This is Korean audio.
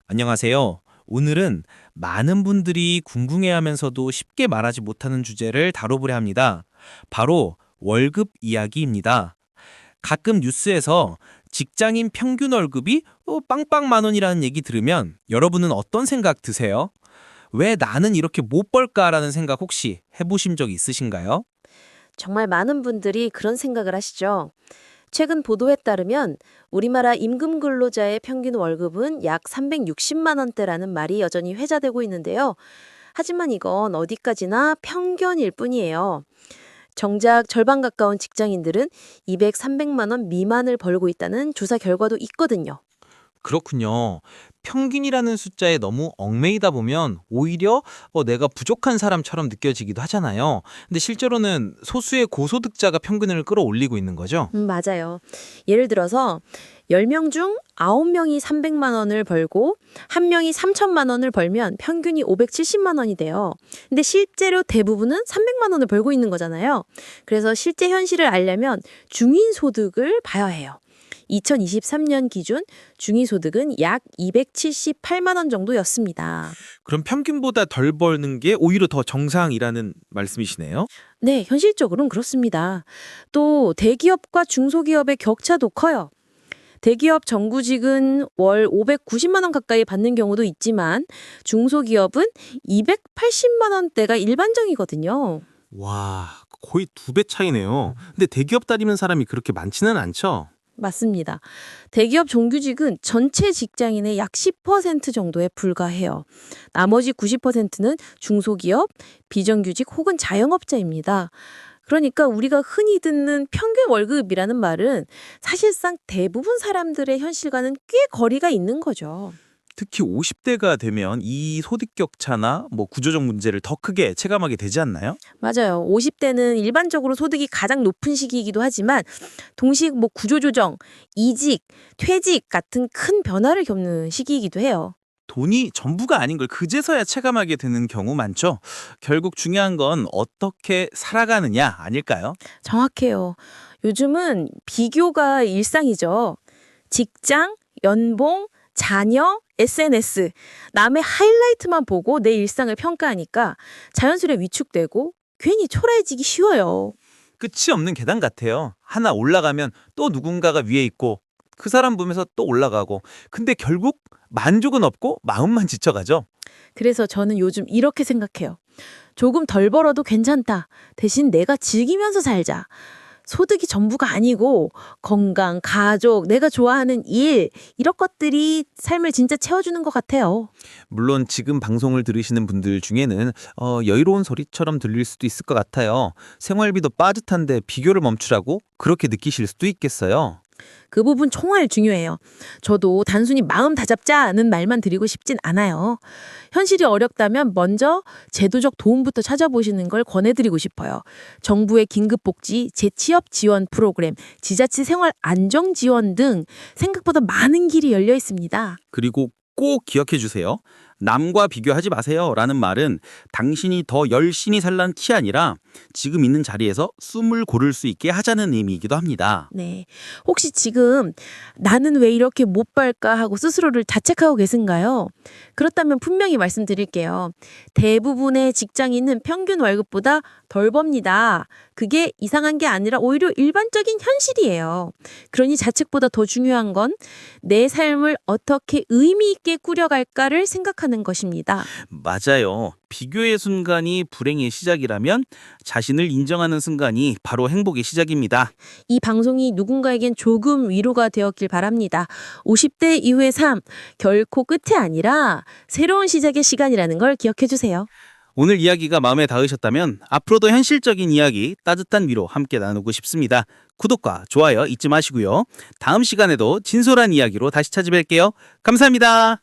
안녕하세요. 오늘은 많은 분들이 궁금해하면서도 쉽게 말하지 못하는 주제를 다뤄보려 합니다. 바로 월급 이야기입니다. 가끔 뉴스에서 직장인 평균 월급이 빵빵 만 원이라는 얘기 들으면 여러분은 어떤 생각 드세요? 왜 나는 이렇게 못 벌까라는 생각 혹시 해보신 적 있으신가요? 정말 많은 분들이 그런 생각을 하시죠. 최근 보도에 따르면 우리나라 임금 근로자의 평균 월급은 약 360만 원대라는 말이 여전히 회자되고 있는데요. 하지만 이건 어디까지나 편견일 뿐이에요. 정작 절반 가까운 직장인들은 200, 300만 원 미만을 벌고 있다는 조사 결과도 있거든요. 그렇군요. 평균이라는 숫자에 너무 얽매이다 보면 오히려 내가 부족한 사람처럼 느껴지기도 하잖아요. 근데 실제로는 소수의 고소득자가 평균을 끌어올리고 있는 거죠. 맞아요. 예를 들어서 10명 중 9명이 300만 원을 벌고 1명이 3천만 원을 벌면 평균이 570만 원이 돼요. 근데 실제로 대부분은 300만 원을 벌고 있는 거잖아요. 그래서 실제 현실을 알려면 중위소득을 봐야 해요. 2023년 기준 중위소득은 약 278만 원 정도였습니다. 그럼 평균보다 덜 버는 게 오히려 더 정상이라는 말씀이시네요? 네, 현실적으로는 그렇습니다. 또 대기업과 중소기업의 격차도 커요. 대기업 정구직은 월 590만 원 가까이 받는 경우도 있지만 중소기업은 280만 원대가 일반적이거든요. 와, 거의 2배 차이네요. 근데 대기업 다니는 사람이 그렇게 많지는 않죠? 맞습니다. 대기업 정규직은 전체 직장인의 약 10% 정도에 불과해요. 나머지 90%는 중소기업, 비정규직 혹은 자영업자입니다. 그러니까 우리가 흔히 듣는 평균 월급이라는 말은 사실상 대부분 사람들의 현실과는 꽤 거리가 있는 거죠. 특히 50대가 되면 이 소득 격차나 구조적 문제를 더 크게 체감하게 되지 않나요? 맞아요. 50대는 일반적으로 소득이 가장 높은 시기이기도 하지만 동시에 구조조정, 이직, 퇴직 같은 큰 변화를 겪는 시기이기도 해요. 돈이 전부가 아닌 걸 그제서야 체감하게 되는 경우 많죠. 결국 중요한 건 어떻게 살아가느냐 아닐까요? 정확해요. 요즘은 비교가 일상이죠. 직장, 연봉, 자녀, SNS, 남의 하이라이트만 보고 내 일상을 평가하니까 자연스레 위축되고 괜히 초라해지기 쉬워요. 끝이 없는 계단 같아요. 하나 올라가면 또 누군가가 위에 있고 그 사람 보면서 또 올라가고 근데 결국 만족은 없고 마음만 지쳐가죠. 그래서 저는 요즘 이렇게 생각해요. 조금 덜 벌어도 괜찮다. 대신 내가 즐기면서 살자. 소득이 전부가 아니고 건강, 가족, 내가 좋아하는 일 이런 것들이 삶을 진짜 채워주는 것 같아요. 물론 지금 방송을 들으시는 분들 중에는 여유로운 소리처럼 들릴 수도 있을 것 같아요. 생활비도 빠듯한데 비교를 멈추라고 그렇게 느끼실 수도 있겠어요. 그 부분 정말 중요해요. 저도 단순히 마음 다잡자는 말만 드리고 싶진 않아요. 현실이 어렵다면 먼저 제도적 도움부터 찾아보시는 걸 권해드리고 싶어요. 정부의 긴급복지, 재취업 지원 프로그램, 지자체 생활 안정 지원 등 생각보다 많은 길이 열려 있습니다. 그리고 꼭 기억해 주세요. 남과 비교하지 마세요 라는 말은 당신이 더 열심히 살란 티 아니라 지금 있는 자리에서 숨을 고를 수 있게 하자는 의미이기도 합니다. 네. 혹시 지금 나는 왜 이렇게 못 벌까 하고 스스로를 자책하고 계신가요? 그렇다면 분명히 말씀드릴게요. 대부분의 직장인은 평균 월급보다 덜 법니다. 그게 이상한 게 아니라 오히려 일반적인 현실이에요. 그러니 자책보다 더 중요한 건 내 삶을 어떻게 의미 있게 꾸려갈까를 생각하는 것입니다. 맞아요. 비교의 순간이 불행의 시작이라면 자신을 인정하는 순간이 바로 행복의 시작입니다. 이 방송이 누군가에겐 조금 위로가 되었길 바랍니다. 50대 이후의 삶, 결코 끝이 아니라 새로운 시작의 시간이라는 걸 기억해 주세요. 오늘 이야기가 마음에 닿으셨다면 앞으로도 현실적인 이야기, 따뜻한 위로 함께 나누고 싶습니다. 구독과 좋아요 잊지 마시고요. 다음 시간에도 진솔한 이야기로 다시 찾아뵐게요. 감사합니다.